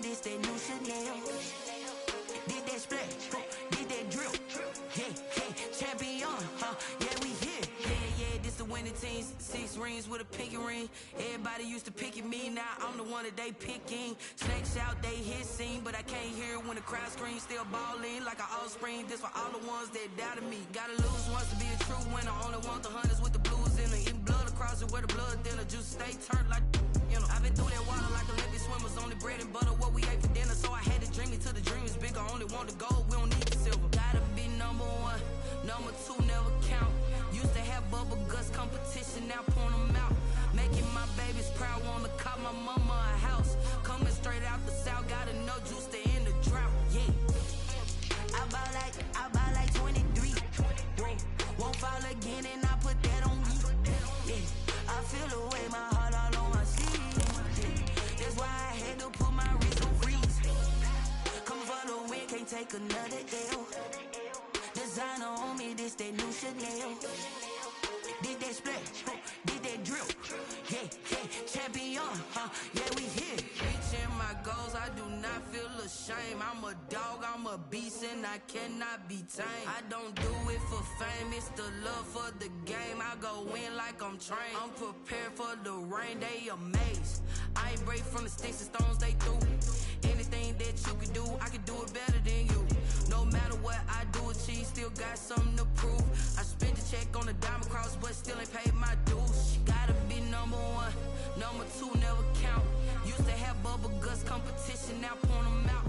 this that new Chanel. Did that splash, did that drill. Yeah, champion, yeah, we here. Yeah, this the winning team. 6 rings with a pinky ring. Everybody used to pick at me, now I'm the one that they picking. Snakes out, they hit scene, but I can't hear it when the crowd screams. Still balling like an offspring. This for all the ones that doubted me. Gotta lose once to be a true winner. Only want the hunters with the blues in it. Eating blood across it where the blood thinner. Juice stay turned like, you know. I've been through that water like Olympic swimmers. Only bread and butter, what we ate for dinner. So I had to dream it till the dream is bigger. Only want the gold, we don't need the silver. Gotta be number 1, number 2 never count. Used to have bubble guts competition, now point them out. Making my babies proud, wanna call my mama a house. Coming straight out the south, gotta know juice to end the drought. Yeah, I bought like 23. Whoa, won't fall again and I put that on me. Yeah, I feel the way, my heart all on my sleeve. Yeah, that's why I had to put my wrist on freeze. Come for the win, can't take another L. Designer on me, this that new Chanel. Did that splash, did that drill. Yeah, champion, yeah, we here. Reaching my goals, I do not feel ashamed. I'm a dog, I'm a beast, and I cannot be tamed. I don't do it for fame, it's the love for the game. I go in like I'm trained. I'm prepared for the rain, they amazed. I ain't break from the sticks and stones they threw. Anything that you can do, I can do it better than you. No matter what I do, achieve, still got something to prove. I spent the check on the diamond cross, but still ain't paid my dues. Gotta be number 1, number 2 never count. Used to have bubble guts competition, now point them out.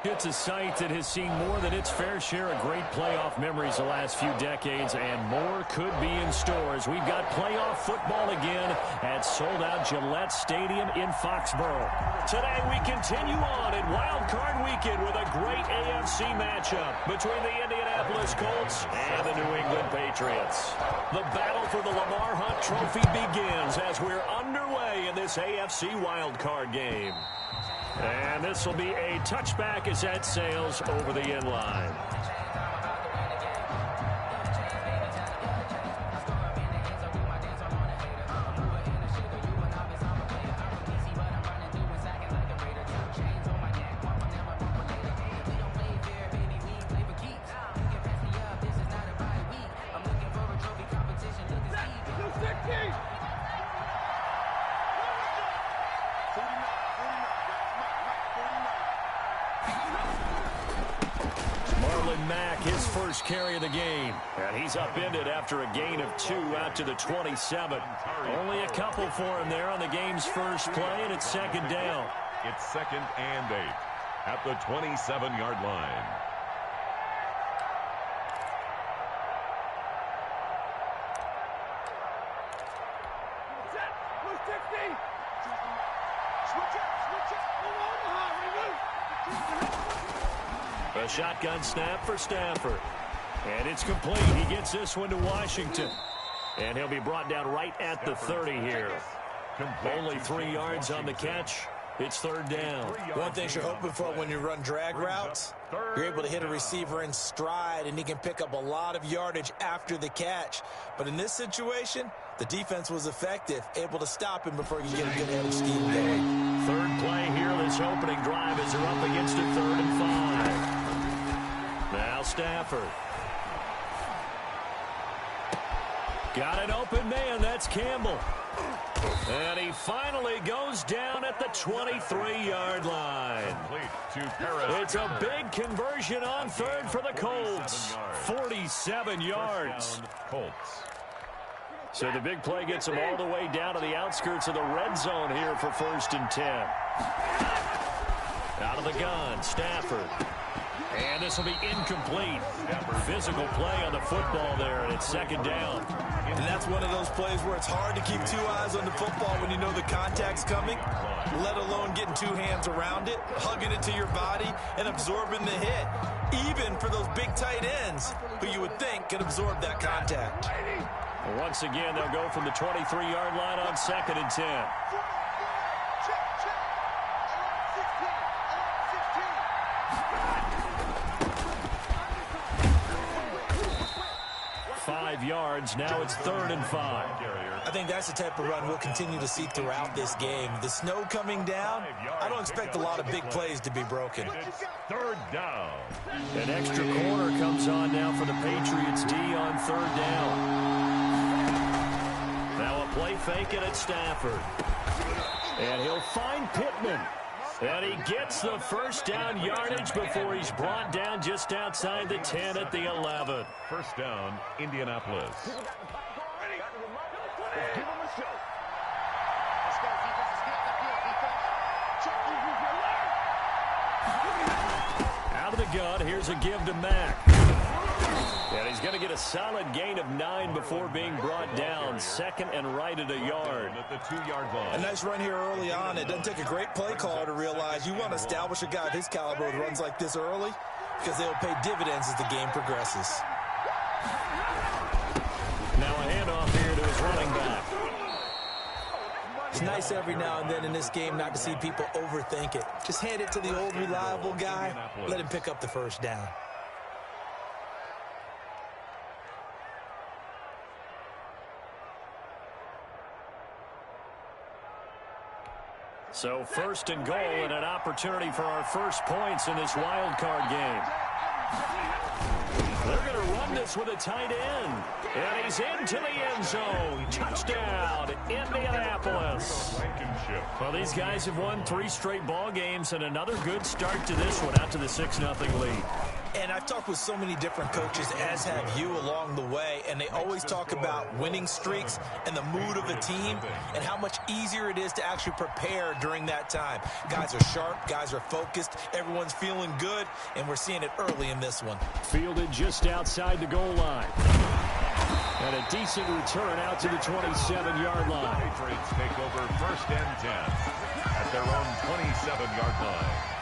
It's a site that has seen more than its fair share of great playoff memories the last few decades, and more could be in store as we've got playoff football again at sold-out Gillette Stadium in Foxborough. Today we continue on in Wild Card Weekend with a great AFC matchup between the Indianapolis Colts and the New England Patriots. The battle for the Lamar Hunt Trophy begins as we're underway in this AFC Wild Card game. And this will be a touchback as that sails over the end line. His first carry of the game. And he's upended after a gain of 2 out to the 27. Only a couple for him there on the game's first play, and it's second down. It's 2nd and 8 at the 27-yard line. A shotgun snap for Stafford. And it's complete. He gets this one to Washington. And he'll be brought down right at the 30 here. Only 3 yards on the catch. It's 3rd down. One thing you're hoping for when you run drag routes, you're able to hit a receiver in stride, and he can pick up a lot of yardage after the catch. But in this situation, the defense was effective, able to stop him before he could get a good head of steam going. 3rd play here, this opening drive as they're up against a 3rd and 5. Now Stafford. Got an open man, that's Campbell. And he finally goes down at the 23-yard line. It's a big conversion on 3rd for the Colts. 47 yards. So the big play gets them all the way down to the outskirts of the red zone here for 1st and 10. Out of the gun, Stafford. And this will be incomplete. Physical play on the football there, and it's 2nd down. And that's one of those plays where it's hard to keep 2 eyes on the football when you know the contact's coming, let alone getting 2 hands around it, hugging it to your body, and absorbing the hit, even for those big tight ends who you would think could absorb that contact. Once again, they'll go from the 23-yard line on 2nd and 10. 5 yards. Now it's 3rd and 5. I think that's the type of run we'll continue to see throughout this game. The snow coming down, I don't expect a lot of big plays to be broken. Third down. An extra corner comes on now for the Patriots D on third down. Now a play fake it at Stafford. And he'll find Pittman. And he gets the first down yardage before he's brought down just outside the 10 at the 11. First down, Indianapolis. Out of the gun, here's a give to Mack. And he's going to get a solid gain of 9 before being brought down. Second and right at a yard. At the 2-yard line. A nice run here early on. It doesn't take a great play caller to realize you want to establish a guy of his caliber with runs like this early because they'll pay dividends as the game progresses. Now a handoff here to his running back. It's nice every now and then in this game not to see people overthink it. Just hand it to the old reliable guy. Let him pick up the first down. So first and goal and an opportunity for our first points in this wild card game. They're going to run this with a tight end. And he's into the end zone. Touchdown, Indianapolis. Well, these guys have won 3 straight ball games and another good start to this one out to the 6-0 lead. And I've talked with so many different coaches, as have you, along the way, and they always talk about winning streaks and the mood of a team and how much easier it is to actually prepare during that time. Guys are sharp, guys are focused, everyone's feeling good, and we're seeing it early in this one. Fielded just outside the goal line. And a decent return out to the 27-yard line. Patriots take over first and 10 at their own 27-yard line.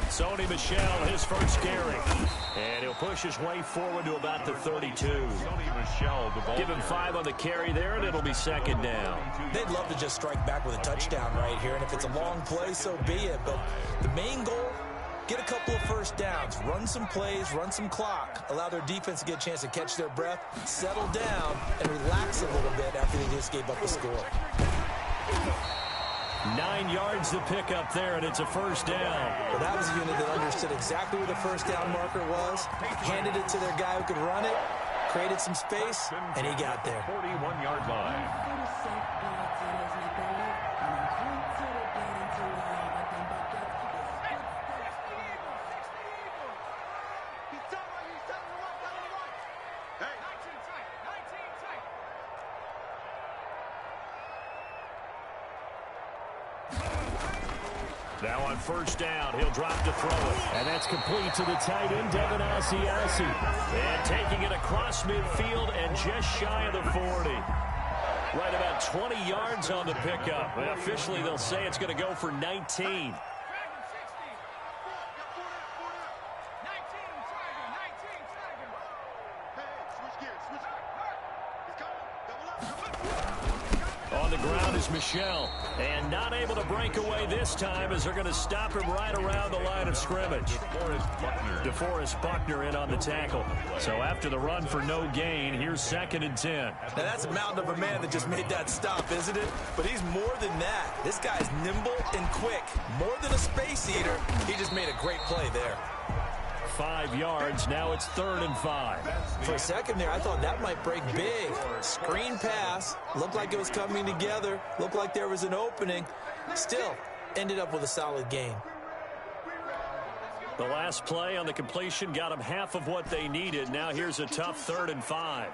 Sony Michel, his first carry. And he'll push his way forward to about the 32. Sony Michel, the ball. Give him 5 on the carry there, and it'll be second down. They'd love to just strike back with a touchdown right here, and if it's a long play, so be it. But the main goal, get a couple of first downs, run some plays, run some clock, allow their defense to get a chance to catch their breath, settle down, and relax a little bit after they just gave up a score. 9 yards to pick up there, and it's a first down. Well, that was a unit that understood exactly where the first down marker was, handed it to their guy who could run it, created some space, and he got there. 41-yard line. Now on first down, he'll drop to throw it. And that's complete to the tight end, Devin Asiasi. And taking it across midfield and just shy of the 40. Right about 20 yards on the pickup. And officially, they'll say it's going to go for 19. On the ground is Michel, and not able to break away this time as they're going to stop him right around the line of scrimmage. DeForest Buckner in on the tackle. So after the run for no gain, here's second and 10. Now that's a mountain of a man that just made that stop, isn't it? But he's more than that. This guy's nimble and quick. More than a space eater, he just made a great play there. 5 yards, now it's 3rd and 5. For a second there, I thought that might break big. Screen pass, looked like it was coming together, looked like there was an opening. Still, ended up with a solid gain. The last play on the completion got them half of what they needed. Now here's a tough 3rd and 5.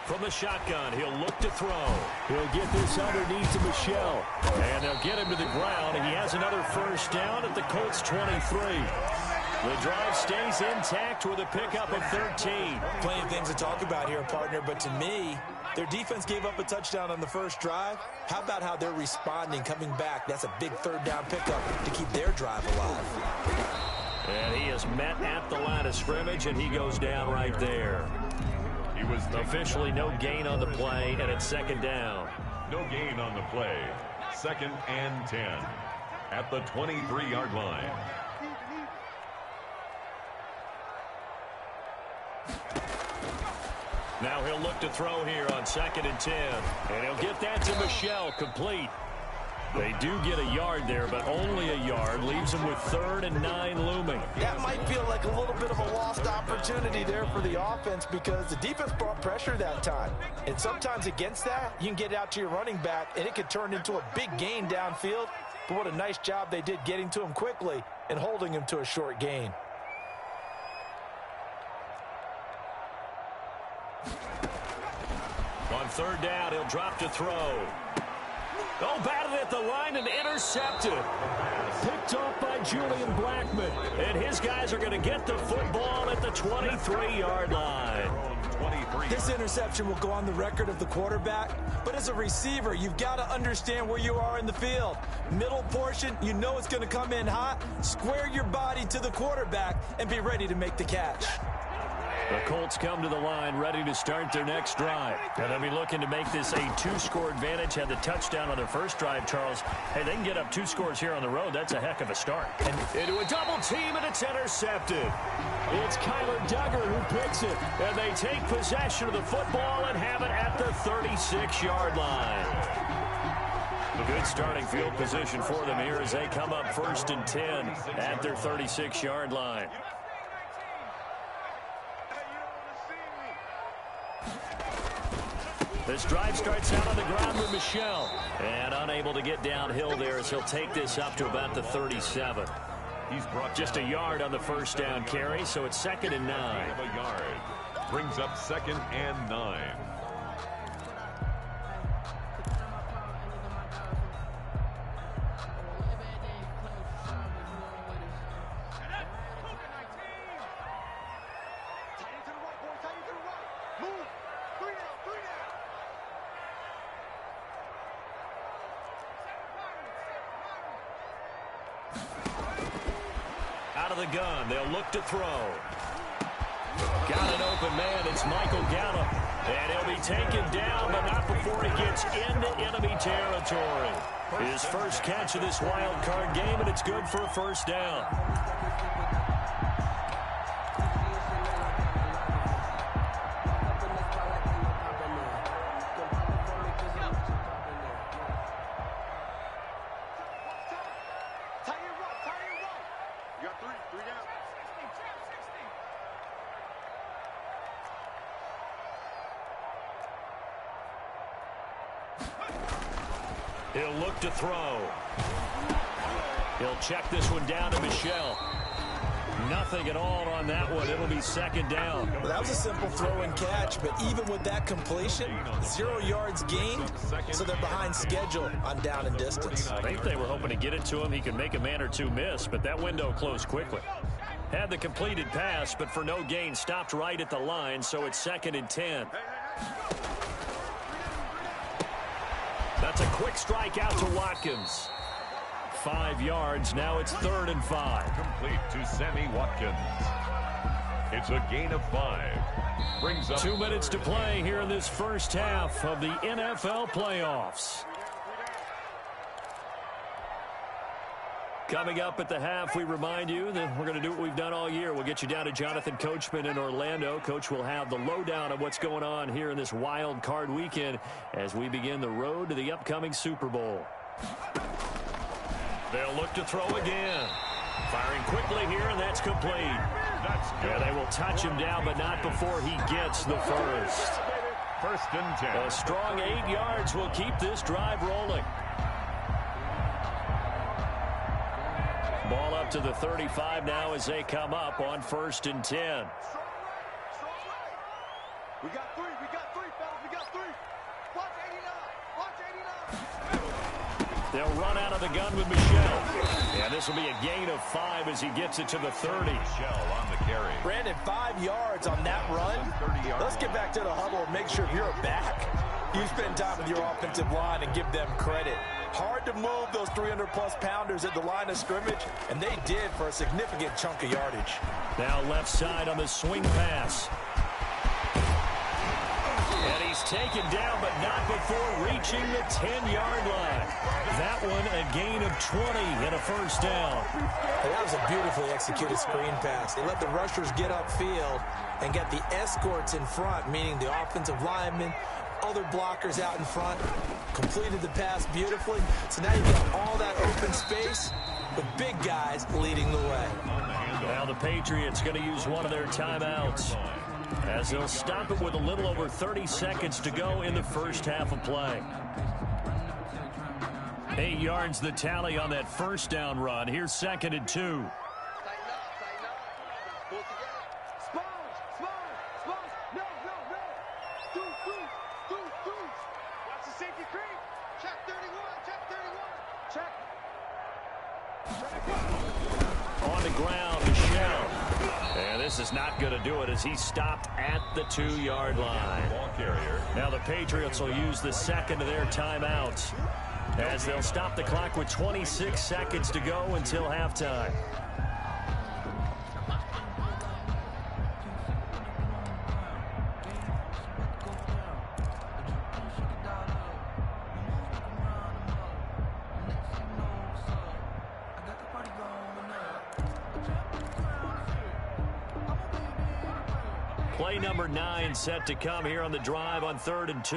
From the shotgun, he'll look to throw. He'll get this underneath to Michel. And they'll get him to the ground. And he has another first down at the Colts 23. The drive stays intact with a pickup of 13. Plenty of things to talk about here, partner, but to me, Their defense gave up a touchdown on the first drive. How about how they're responding, coming back? That's a big third down pickup to keep their drive alive. And he is met at the line of scrimmage, and he goes down right there. He was officially no gain on the play, and it's second down. No gain on the play. 2nd and 10 at the 23-yard line. Now he'll look to throw here on 2nd and 10. And he'll get that to Michelle, complete. They do get a yard there, but only a yard. Leaves them with 3rd and 9 looming. That might feel like a little bit of a lost opportunity there for the offense because the defense brought pressure that time. And sometimes against that, you can get out to your running back, and it could turn into a big gain downfield. But what a nice job they did getting to him quickly and holding him to a short gain. On 3rd down, he'll drop to throw. Oh, batted at the line and intercepted. Picked off by Julian Blackman. And his guys are going to get the football at the 23-yard line. This interception will go on the record of the quarterback, but as a receiver, you've got to understand where you are in the field. Middle portion, you know it's going to come in hot. Square your body to the quarterback and be ready to make the catch. The Colts come to the line ready to start their next drive. And they'll be looking to make this a 2-score advantage. Had the touchdown on their first drive, Charles. Hey, they can get up 2 scores here on the road. That's a heck of a start. And into a double team, and it's intercepted. It's Kyler Duggar who picks it. And they take possession of the football and have it at the 36-yard line. A good starting field position for them here as they come up 1st and 10 at their 36-yard line. This drive starts out on the ground with Michelle. And unable to get downhill there as he'll take this up to about the 37. He's brought just a yard on the first down carry, so it's 2nd and 9. A yard. Brings up 2nd and 9. Out of the gun, they'll look to throw. Got an open man, it's Michael Gallup. And he'll be taken down, but not before he gets into enemy territory. His first catch of this wild card game, and it's good for a first down. He'll look to throw. He'll check this one down to Michelle. Nothing at all on that one. It'll be 2nd down. Well, that was a simple throw and catch, but even with that completion, 0 yards gained, so they're behind schedule on down and distance. I think they were hoping to get it to him. He could make a man or two miss, but that window closed quickly. Had the completed pass, but for no gain, stopped right at the line, so it's 2nd and 10. That's a quick strike out to Watkins. 5 yards. Now it's 3rd and 5. Complete to Sammy Watkins. It's a gain of 5. Brings up 2 minutes to play here in this first half of the NFL playoffs. Coming up at the half, we remind you that we're going to do what we've done all year. We'll get you down to Jonathan Coachman in Orlando. Coach will have the lowdown of what's going on here in this wild card weekend as we begin the road to the upcoming Super Bowl. They'll look to throw again. Firing quickly here, and that's complete. Yeah, they will touch him down, but not before he gets the first. 1st and 10. A strong 8 yards will keep this drive rolling. Ball up to the 35 now as they come up on 1st and 10. We got 3, fellas, we got 3. Watch 89, watch 89. They'll run out of the gun with Michelle. And this will be a gain of 5 as he gets it to the 30. Michelle on the carry. Brandon, 5 yards on that run. Let's get back to the huddle and make sure you're back. You spend time with your offensive line and give them credit. Hard to move those 300-plus pounders at the line of scrimmage, and they did for a significant chunk of yardage. Now left side on the swing pass. And he's taken down, but not before reaching the 10-yard line. That one a gain of 20 and a first down. That was a beautifully executed screen pass. They let the rushers get upfield and get the escorts in front, meaning the offensive linemen, other blockers out in front, completed the pass beautifully. So now you've got all that open space with big guys leading the way. Now the Patriots going to use one of their timeouts, as they'll stop it with a little over 30 seconds to go in the first half of play. 8 yards the tally on that first down run. Here's 2nd and 2. On the ground, Michelle. And this is not going to do it as he stopped at the 2-yard line. Now the Patriots will use the second of their timeouts, as they'll stop the clock with 26 seconds to go until halftime. Play number 9 set to come here on the drive on 3rd and 2.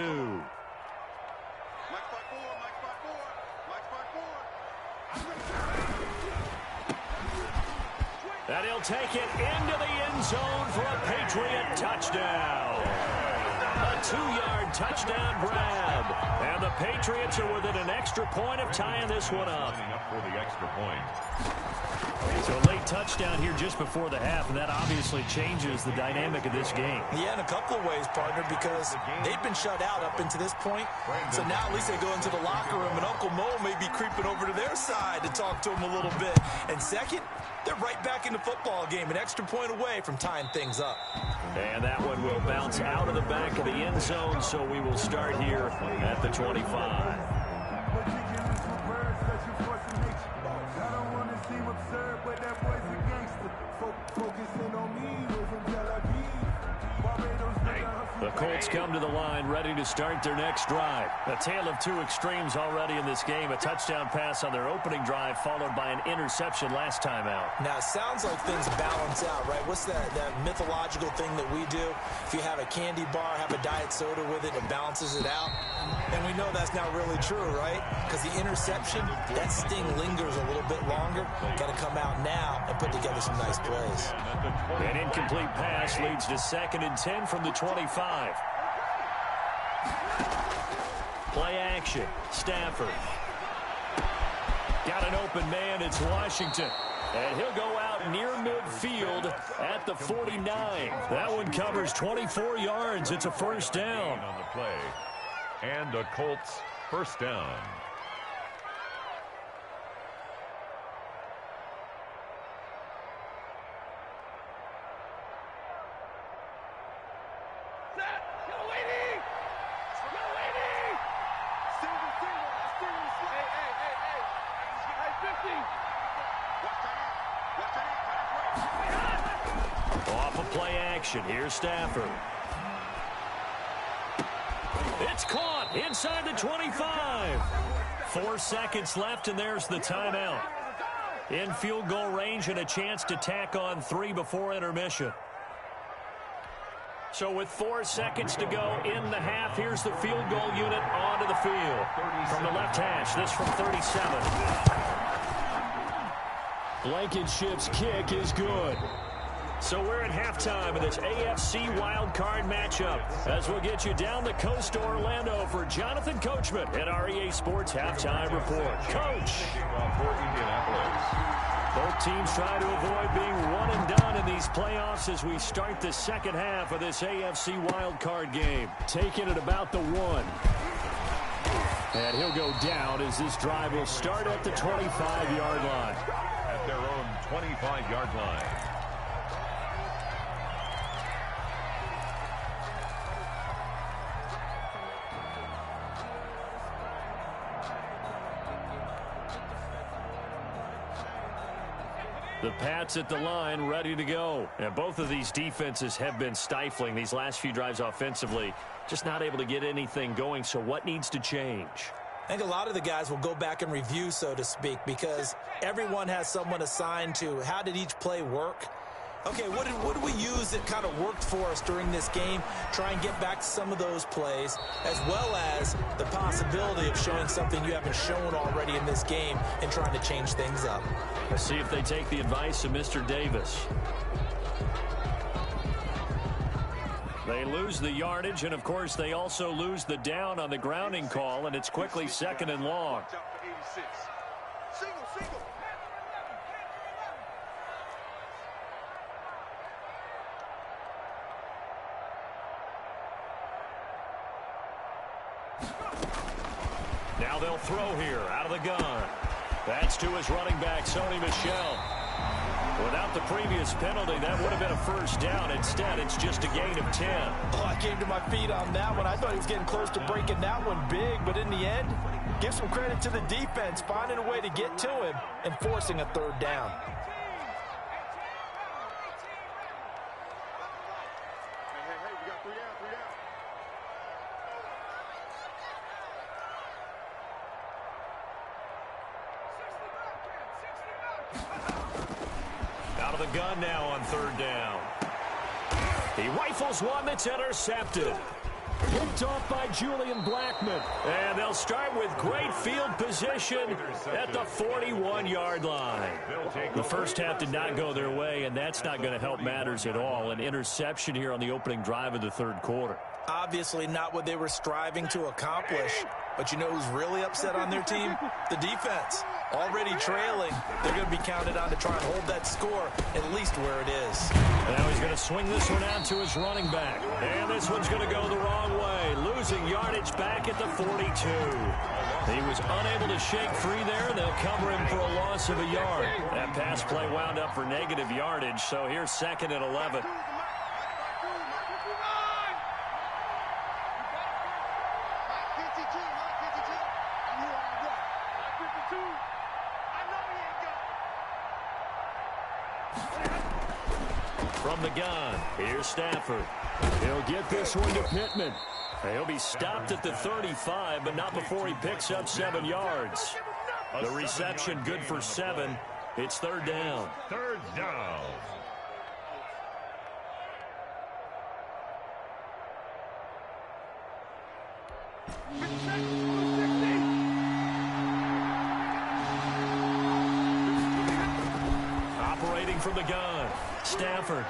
And he'll take it into the end zone for a Patriot touchdown. A 2-yard touchdown grab. And the Patriots are within an extra point of tying this one up. For the extra point. So a late touchdown here just before the half, and that obviously changes the dynamic of this game. Yeah, in a couple of ways, partner, because they've been shut out up into this point. So now at least they go into the locker room, and Uncle Mo may be creeping over to their side to talk to him a little bit. And second, they're right back in the football game, an extra point away from tying things up. And that one will bounce out of the back of the end zone, so we will start here at the 25. The Colts come to the line ready to start their next drive. A tale of two extremes already in this game. A touchdown pass on their opening drive followed by an interception last time out. Now, it sounds like things balance out, right? What's that mythological thing that we do? If you have a candy bar, have a diet soda with it, it balances it out. And we know that's not really true, right? Because the interception, that sting lingers a little bit longer. Got to come out now and put together some nice plays. An incomplete pass leads to 2nd and 10 from the 25. Play action. Stafford. Got an open man. It's Washington. And he'll go out near midfield at the 49. That one covers 24 yards. It's a first down. On the play. And a Colts first down. Off of play action. Here's Stafford. It's caught inside the 25. 4 seconds left, and there's the timeout. In field goal range and a chance to tack on 3 before intermission. So with 4 seconds to go in the half, here's the field goal unit onto the field. From the left hash, this from 37. Blankenship's kick is good. So we're at halftime of this AFC wildcard matchup as we'll get you down the coast to Orlando for Jonathan Coachman at our EA Sports Halftime Report. Coach! Both teams try to avoid being one and done in these playoffs as we start the second half of this AFC wildcard game. Taking it about the 1. And he'll go down as this drive will start at the 25-yard line. At their own 25-yard line. The Pats at the line, ready to go. And both of these defenses have been stifling these last few drives offensively. Just not able to get anything going, so what needs to change? I think a lot of the guys will go back and review, so to speak, because everyone has someone assigned to how did each play work. Okay, what did we use that kind of worked for us during this game? Try and get back to some of those plays, as well as the possibility of showing something you haven't shown already in this game and trying to change things up. Let's see if they take the advice of Mr. Davis. They lose the yardage, and, of course, they also lose the down on the grounding call, and it's quickly 2nd and long. Now they'll throw here out of the gun. That's to his running back, Sony Michel. Without the previous penalty, that would have been a first down. Instead, it's just a gain of 10. Oh, I came to my feet on that one. I thought he was getting close to breaking that one big, but in the end, give some credit to the defense, finding a way to get to him and forcing a 3rd down. Out of the gun now on 3rd down. He rifles one that's intercepted. Picked off by Julian Blackmon. And they'll start with great field position at the 41-yard line. The first half did not go their way, and that's not going to help matters at all. An interception here on the opening drive of the 3rd quarter. Obviously not what they were striving to accomplish. But you know who's really upset on their team? The defense. Already trailing. They're going to be counted on to try and hold that score at least where it is. Now he's going to swing this one out to his running back. And this one's going to go the wrong way. Losing yardage back at the 42. He was unable to shake free there. They'll cover him for a loss of a yard. That pass play wound up for negative yardage. So here's 2nd and 11. From the gun, here's Stafford. He'll get this one to Pittman. He'll be stopped at the 35, but not before he picks up 7 yards. The reception good for 7. It's 3rd down. 3rd down. Operating from the gun, Stafford.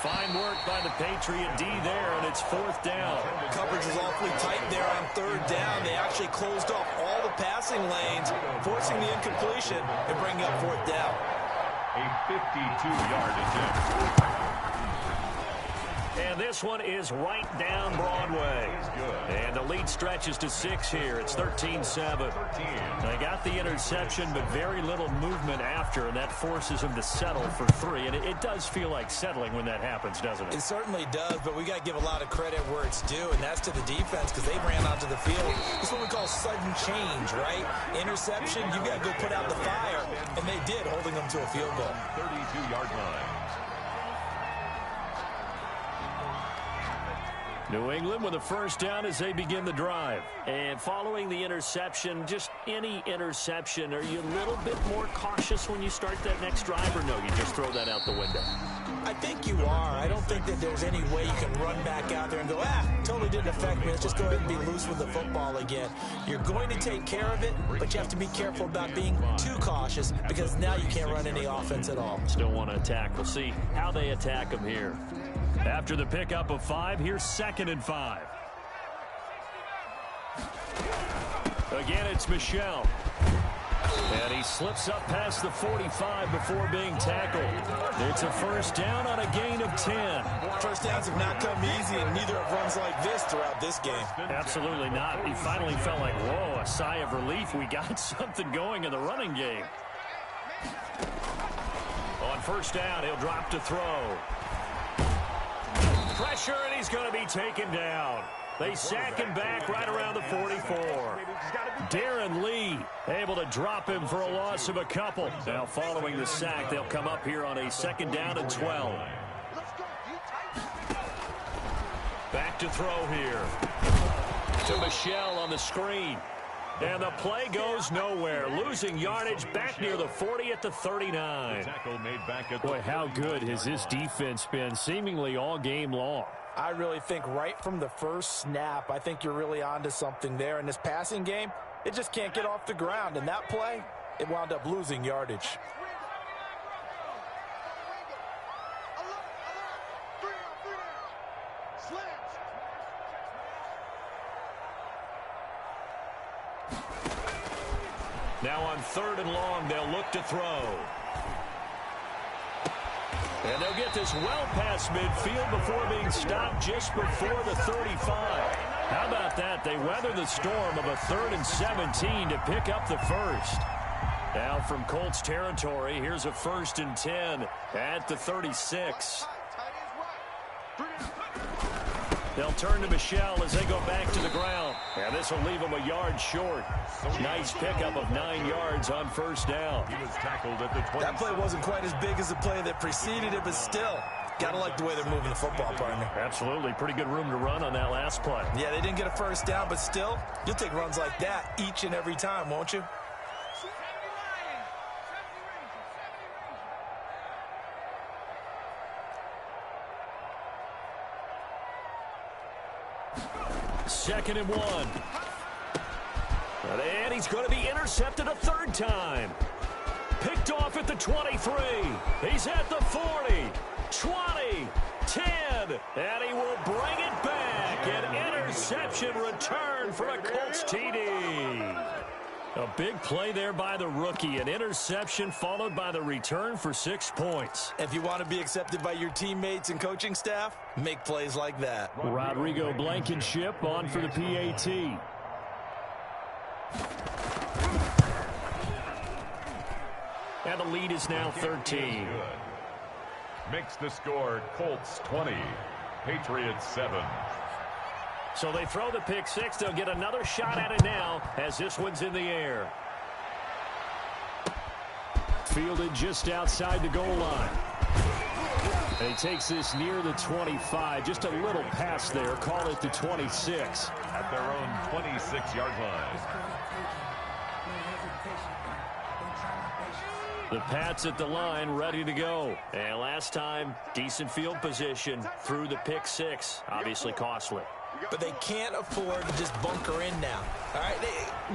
Fine work by the Patriot D there, and it's 4th down. Coverage was awfully tight there on 3rd down. They actually closed off all the passing lanes, forcing the incompletion and bringing up 4th down. A 52-yard attempt. And this one is right down Broadway. And the lead stretches to 6 here. It's 13-7. They got the interception, but very little movement after, and that forces them to settle for 3. And it does feel like settling when that happens, doesn't it? It certainly does, but we got to give a lot of credit where it's due, and that's to the defense because they ran onto the field. This is what we call sudden change, right? Interception, you got to go put out the fire, and they did, holding them to a field goal. 32-yard line. New England with a first down as they begin the drive. And following the interception, just any interception, are you a little bit more cautious when you start that next drive, or no, you just throw that out the window? I think you are. I don't think that there's any way you can run back out there and go, totally didn't affect me. Let's just go ahead and be loose with the football again. You're going to take care of it, but you have to be careful about being too cautious because now you can't run any offense at all. Still want to attack. We'll see how they attack them here. After the pickup of 5, here's 2nd and 5. Again, it's Michel. And he slips up past the 45 before being tackled. It's a first down on a gain of 10. First downs have not come easy, and neither have runs like this throughout this game. Absolutely not. He finally felt like, whoa, a sigh of relief. We got something going in the running game. On first down, he'll drop to throw. Pressure, and he's going to be taken down. They sack him back right around the 44. Darren Lee able to drop him for a loss of a couple. Now following the sack, they'll come up here on a second down and 12. Back to throw here. To Michelle on the screen. And the play goes nowhere. Losing yardage back near the 40 at the 39. Boy, how good has this defense been seemingly all game long? I really think right from the first snap, I think you're really onto something there. In this passing game, it just can't get off the ground. And that play, it wound up losing yardage. Now on third and long, they'll look to throw. And they'll get this well past midfield before being stopped just before the 35. How about that? They weather the storm of a 3rd and 17 to pick up the first. Now from Colts territory, here's a 1st and 10 at the 36. They'll turn to Michelle as they go back to the ground. And this will leave them a yard short. Nice pickup of 9 yards on first down. He was tackled at the 20. That play wasn't quite as big as the play that preceded it, but still, got to like the way they're moving the football, partner. Absolutely. Pretty good room to run on that last play. Yeah, they didn't get a first down, but still, you'll take runs like that each and every time, won't you? Second and 1. And he's going to be intercepted a 3rd time. Picked off at the 23. He's at the 40, 20, 10, and he will bring it back. An interception return for a Colts TD. A big play there by the rookie. An interception followed by the return for 6 points. If you want to be accepted by your teammates and coaching staff, make plays like that. Rodrigo Blankenship on for the PAT. And the lead is now 13. Makes the score Colts 20, Patriots 7. So they throw the pick six. They'll get another shot at it now as this one's in the air. Fielded just outside the goal line. And he takes this near the 25. Just a little pass there. Call it the 26. At their own 26-yard line. The Pats at the line, ready to go. And last time, decent field position through the pick six. Obviously costly. But they can't afford to just bunker in now. All right,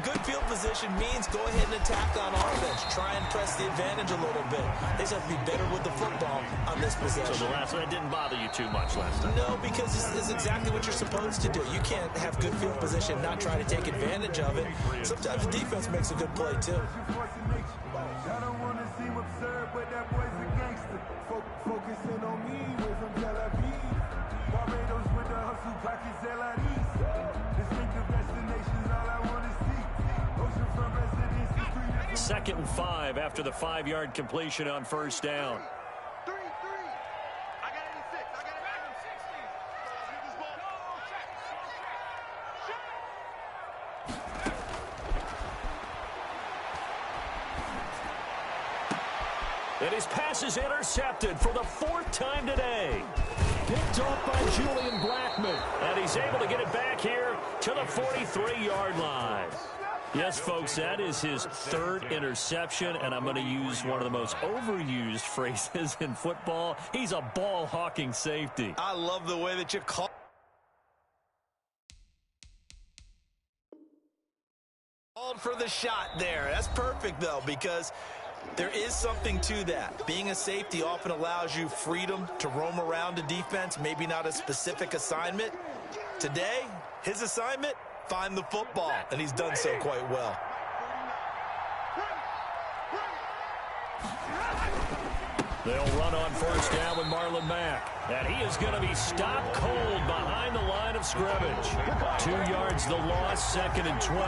good field position means go ahead and attack on offense. Try and press the advantage a little bit. They just have to be better with the football on this possession. So the last one didn't bother you too much last time? No, because this is exactly what you're supposed to do. You can't have good field position and not try to take advantage of it. Sometimes the defense makes a good play, too. I don't want to seem absurd, but that boy's a gangster. Focusing on me, way from Tel Aviv. Barbados with the hustle, pockets LIDs. Distinctive destinations, all I want to see. Oceanfront residence, the street. 2nd and 5 after the 5-yard completion on first down. 3-3. I got 86. I got it back on 60. Get this ball. And his pass is intercepted for the 4th time today. Picked off by Julian Blackman. And he's able to get it back here to the 43-yard line. Yes, folks, that is his 3rd interception, and I'm going to use one of the most overused phrases in football. He's a ball-hawking safety. I love the way that you call. Called for the shot there. That's perfect, though, because there is something to that. Being a safety often allows you freedom to roam around a defense, maybe not a specific assignment. Today, his assignment, find the football, and he's done so quite well. They'll run on first down with Marlon Mack. And he is going to be stopped cold behind the line of scrimmage. 2 yards the loss, 2nd and 12.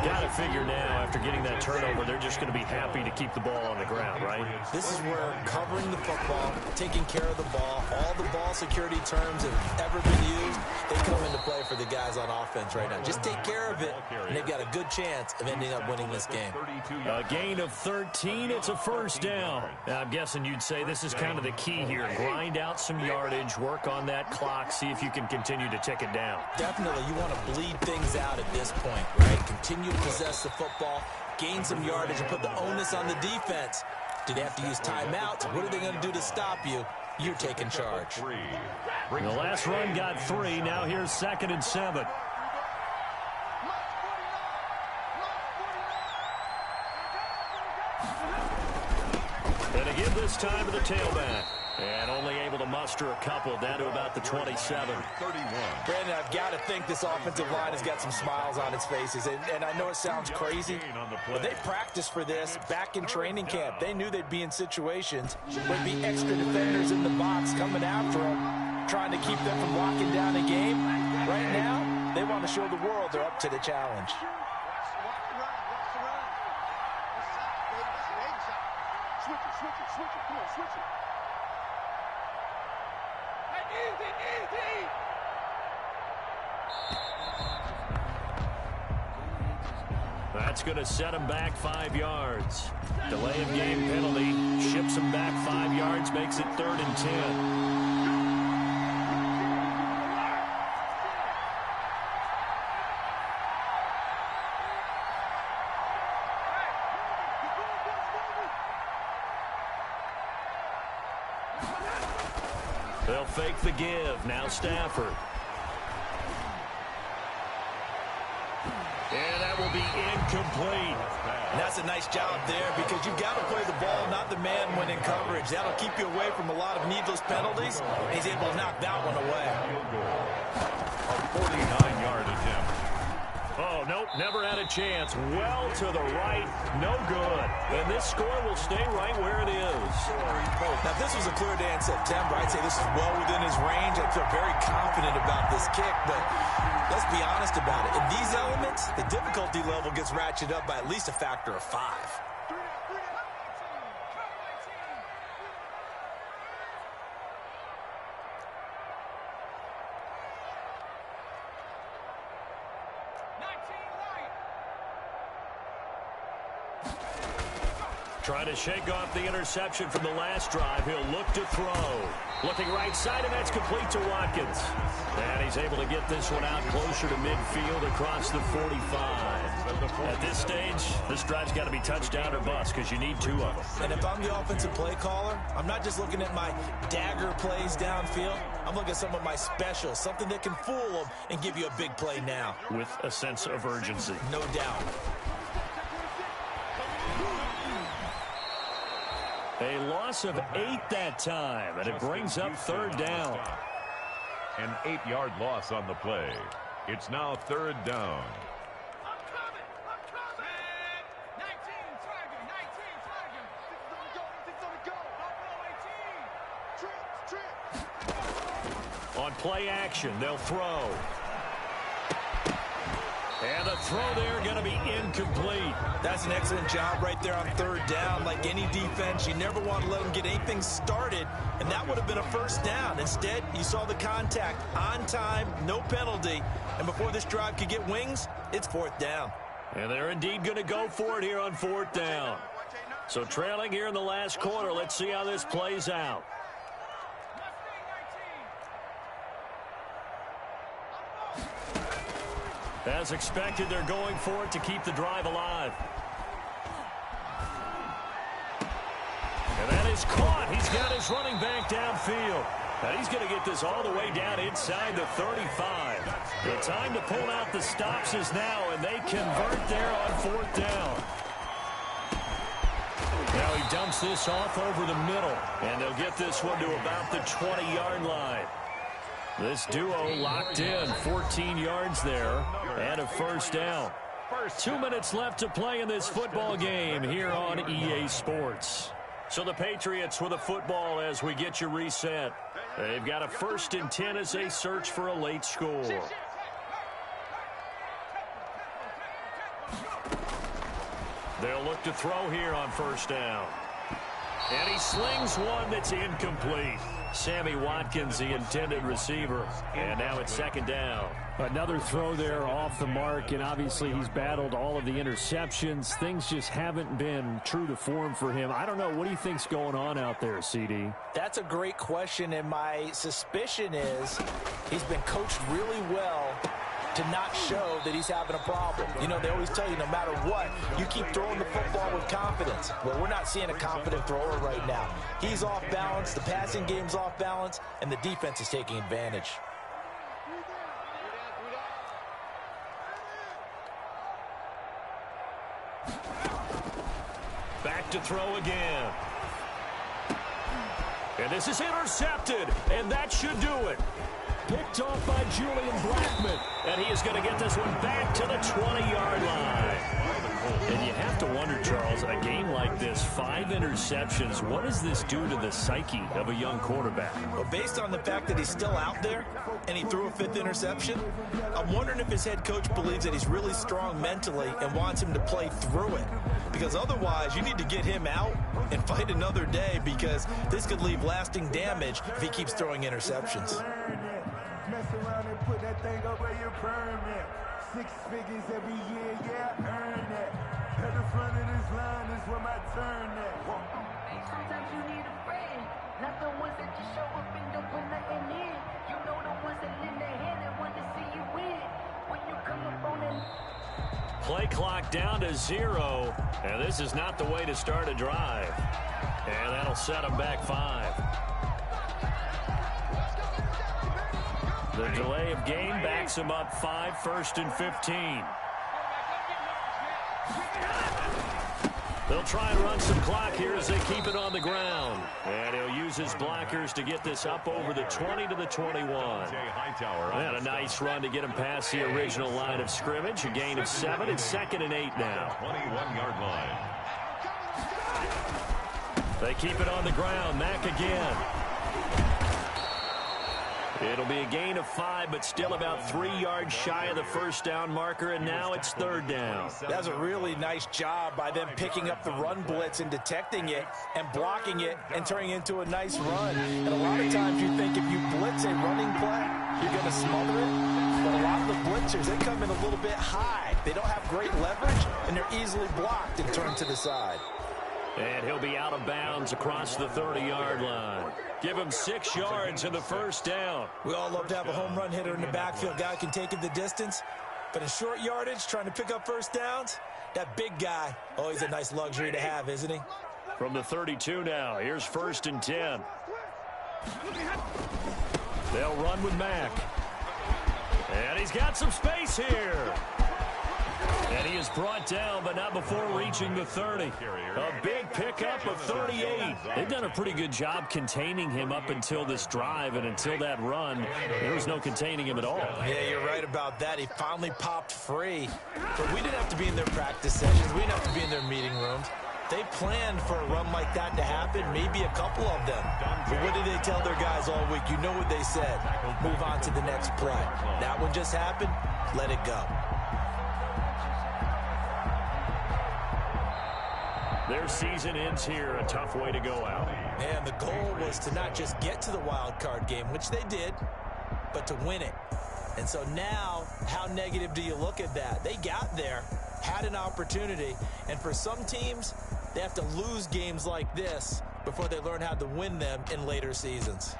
Got to figure now, after getting that turnover, they're just going to be happy to keep the ball on the ground, right? This is where covering the football, taking care of the ball, all the ball security terms that have ever been used, they come into play for the guys on offense right now. Just take care of it, and they've got a good chance of ending up winning this game. A gain of 13, it's a first down. Now, I'm guessing you'd say this is kind of the key here. Grind out some yardage, work on that clock, see if you can continue to tick it down. Definitely, you want to bleed things out at this point, right? Continue to possess the football, gain some yardage, and put the onus on the defense. Do they have to use timeouts? What are they going to do to stop you? You're taking charge. The last run got 3. Now here's 2nd and 7. And again this time to the tailback. And only able to muster a couple, down to about the 27. Brandon, I've got to think this offensive line has got some smiles on its faces. And I know it sounds crazy, but they practiced for this back in training camp. They knew they'd be in situations where there'd be extra defenders in the box coming after them, trying to keep them from locking down a game. Right now, they want to show the world they're up to the challenge. That's going to set him back 5 yards. Delay of game penalty ships him back 5 yards, makes it 3rd and 10. They'll fake the give. Now Stafford. And that will be incomplete. And that's a nice job there because you've got to play the ball, not the man when in coverage. That'll keep you away from a lot of needless penalties. And he's able to knock that one away. A 49-yard attempt. Oh, nope, never had a chance. Well to the right, no good. And this score will stay right where it is. Now, if this was a clear day in September, I'd say this is well within his range. I feel very confident about this kick, but let's be honest about it. In these elements, the difficulty level gets ratcheted up by at least a factor of 5. Trying to shake off the interception from the last drive. He'll look to throw. Looking right side, and that's complete to Watkins. And he's able to get this one out closer to midfield across the 45. At this stage, this drive's got to be touchdown or bust because you need 2 of them. And if I'm the offensive play caller, I'm not just looking at my dagger plays downfield. I'm looking at some of my specials, something that can fool them and give you a big play now. With a sense of urgency. No doubt. A loss of 8 that time, and it brings up 3rd down. An 8-yard loss on the play. It's now 3rd down. On play action, they'll throw. And the throw there going to be incomplete. That's an excellent job right there on 3rd down. Like any defense, you never want to let them get anything started, and that would have been a first down. Instead, you saw the contact on time, no penalty, and before this drive could get wings, it's 4th down. And they're indeed going to go for it here on 4th down. So trailing here in the last quarter, let's see how this plays out. As expected, they're going for it to keep the drive alive. And that is caught. He's got his running back downfield. And he's going to get this all the way down inside the 35. The time to pull out the stops is now, and they convert there on 4th down. Now he dumps this off over the middle, and they'll get this one to about the 20-yard line. This duo locked in, 14 yards there, and a first down. 2 minutes left to play in this football game here on EA Sports. So the Patriots with a football as we get you reset. They've got a 1st and 10 as they search for a late score. They'll look to throw here on 1st down. And he slings one that's incomplete. Sammy Watkins, the intended receiver. And now it's 2nd down. Another throw there off the mark, and obviously he's battled all of the interceptions. Things just haven't been true to form for him. I don't know. What do you think's going on out there, CD? That's a great question, and my suspicion is he's been coached really well to not show that he's having a problem. You know, they always tell you no matter what, you keep throwing the football with confidence. Well, we're not seeing a confident thrower right now. He's off balance, the passing game's off balance, and the defense is taking advantage. Back to throw again. And this is intercepted, and that should do it. Picked off by Julian Blackman. And he is going to get this one back to the 20-yard line. And you have to wonder, Charles, a game like this, 5 interceptions, what does this do to the psyche of a young quarterback? Well, based on the fact that he's still out there and he threw a 5th interception, I'm wondering if his head coach believes that he's really strong mentally and wants him to play through it. Because otherwise, you need to get him out and fight another day, because this could leave lasting damage if he keeps throwing interceptions. Mess around and put that thing up where you burn it. 6 figures every year, yeah, earn that. At the front of this line is where my turn at. Sometimes you need a friend, not the ones that just show up and don't put nothing in. You know the ones that lend their hand and want to see you win. When you come up on it. Play clock down to 0, and this is not the way to start a drive. And that'll set them back 5. The delay of game backs him up 5, 1st and 15. They'll try and run some clock here as they keep it on the ground. And he'll use his blockers to get this up over the 20 to the 21. And a nice run to get him past the original line of scrimmage. A gain of 7. It's 2nd and 8 now. 21-yard line. They keep it on the ground. Mack again. It'll be a gain of 5, but still about 3 yards shy of the 1st down marker, and now it's 3rd down. That's a really nice job by them picking up the run blitz and detecting it and blocking it and turning it into a nice run. And a lot of times you think if you blitz a running play, you're going to smother it. But a lot of the blitzers, they come in a little bit high. They don't have great leverage, and they're easily blocked and turned to the side. And he'll be out of bounds across the 30-yard line. Give him 6 yards in the 1st down. We all love to have a home run hitter in the backfield. Guy can take it the distance. But in short yardage, trying to pick up 1st downs, that big guy, always a nice luxury to have, isn't he? From the 32 now, here's 1st and 10. They'll run with Mack. And he's got some space here. And he is brought down, but not before reaching the 30. A big pickup of 38. They've done a pretty good job containing him up until this drive, and until that run, there was no containing him at all. Yeah, you're right about that. He finally popped free. But we didn't have to be in their practice sessions. We didn't have to be in their meeting rooms. They planned for a run like that to happen, maybe a couple of them. But what did they tell their guys all week? You know what they said. Move on to the next play. That one just happened. Let it go. Their season ends here. A tough way to go out. And the goal was to not just get to the wild card game, which they did, but to win it. And so now, how negative do you look at that? They got there, had an opportunity, and for some teams, they have to lose games like this before they learn how to win them in later seasons.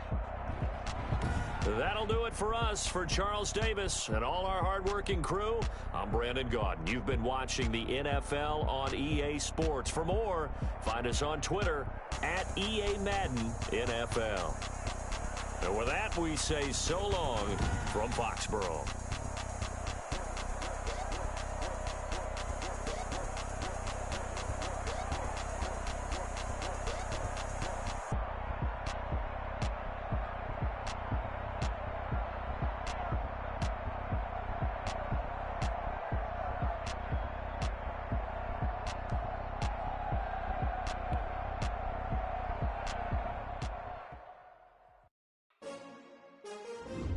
That'll do it for us. For Charles Davis and all our hardworking crew, I'm Brandon Gaudin. You've been watching the NFL on EA Sports. For more, find us on Twitter at EA Madden NFL. And with that, we say so long from Foxborough.